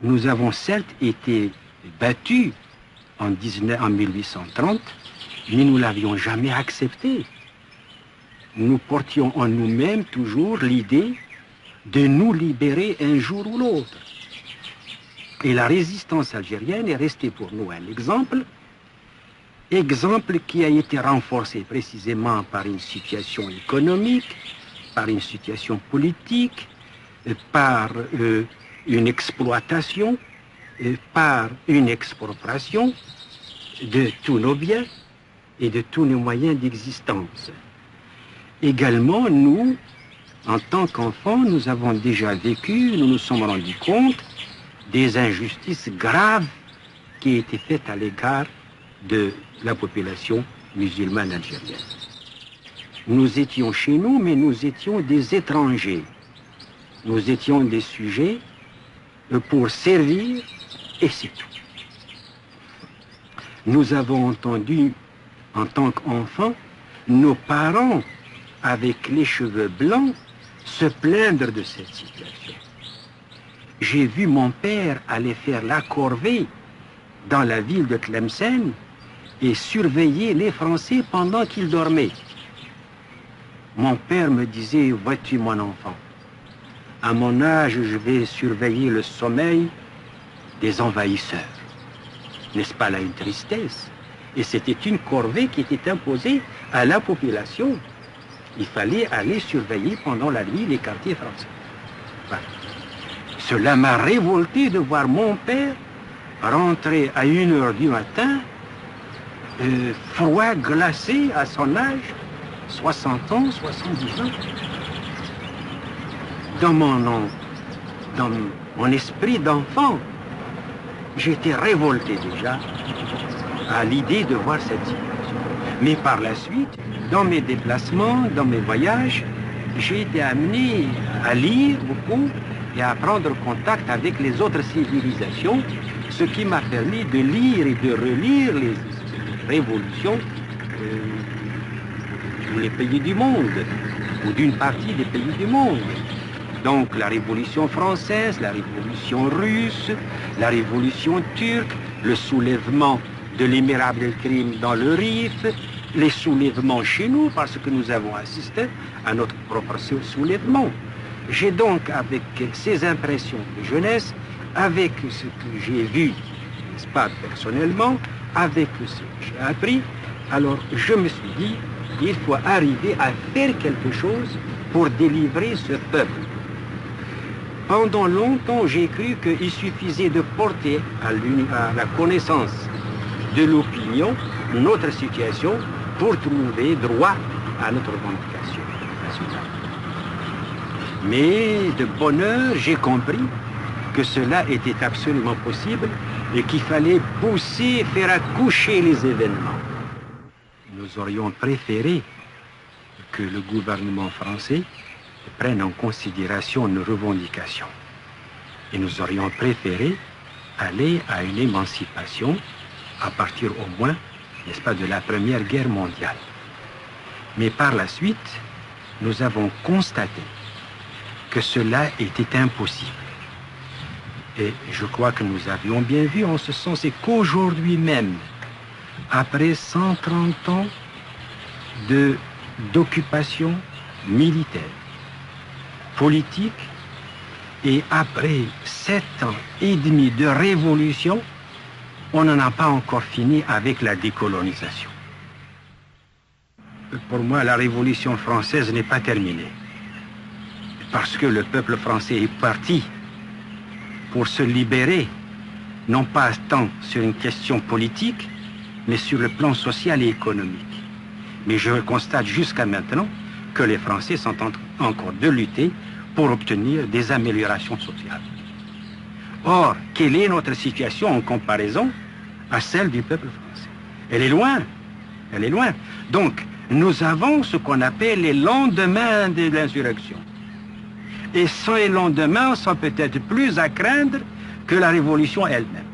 Nous avons certes été battus en 1830, mais nous ne l'avions jamais accepté. Nous portions en nous-mêmes toujours l'idée de nous libérer un jour ou l'autre. Et la résistance algérienne est restée pour nous un exemple qui a été renforcé précisément par une situation économique, par une situation politique, par une exploitation, par une expropriation de tous nos biens et de tous nos moyens d'existence. Également, nous, en tant qu'enfants, nous avons déjà vécu, nous nous sommes rendus compte des injustices graves qui étaient faites à l'égard de la population musulmane algérienne. Nous étions chez nous, mais nous étions des étrangers. Nous étions des sujets pour servir, et c'est tout. Nous avons entendu, en tant qu'enfants, nos parents, avec les cheveux blancs, se plaindre de cette situation. J'ai vu mon père aller faire la corvée dans la ville de Tlemcen et surveiller les Français pendant qu'ils dormaient. Mon père me disait, vois-tu mon enfant, à mon âge, je vais surveiller le sommeil des envahisseurs. N'est-ce pas là une tristesse? Et c'était une corvée qui était imposée à la population. Il fallait aller surveiller pendant la nuit les quartiers français. Voilà. Cela m'a révolté de voir mon père rentrer à 1h du matin, froid, glacé à son âge, 60 ans, 70 ans. Dans mon esprit d'enfant, j'étais révolté déjà à l'idée de voir cette situation. Mais par la suite, dans mes déplacements, dans mes voyages, j'ai été amené à lire beaucoup et à prendre contact avec les autres civilisations, ce qui m'a permis de lire et de relire les révolutions de tous les pays du monde, ou d'une partie des pays du monde. Donc la révolution française, la révolution russe, la révolution turque, le soulèvement de l'émir Abdelkrim dans le Rif, les soulèvements chez nous, parce que nous avons assisté à notre propre soulèvement. J'ai donc, avec ces impressions de jeunesse, avec ce que j'ai vu, n'est-ce pas, personnellement, avec ce que j'ai appris, alors je me suis dit, il faut arriver à faire quelque chose pour délivrer ce peuple. Pendant longtemps, j'ai cru qu'il suffisait de porter à la connaissance de l'opinion notre situation pour trouver droit à notre revendication nationale. Mais de bonne heure, j'ai compris que cela était absolument possible et qu'il fallait pousser, faire accoucher les événements. Nous aurions préféré que le gouvernement français prenne en considération nos revendications. Et nous aurions préféré aller à une émancipation à partir au moins, n'est-ce pas, de la Première Guerre mondiale. Mais par la suite, nous avons constaté que cela était impossible. Et je crois que nous avions bien vu en ce sens, et qu'aujourd'hui même, après 130 ans d'occupation militaire, politique, et après 7 ans et demi de révolution, on n'en a pas encore fini avec la décolonisation. Pour moi, la Révolution française n'est pas terminée. Parce que le peuple français est parti pour se libérer, non pas tant sur une question politique, mais sur le plan social et économique. Mais je constate jusqu'à maintenant que les Français sont encore de lutter pour obtenir des améliorations sociales. Or, quelle est notre situation en comparaison à celle du peuple français? Elle est loin, elle est loin. Donc, nous avons ce qu'on appelle les lendemains de l'insurrection. Et ces lendemains sont peut-être plus à craindre que la révolution elle-même.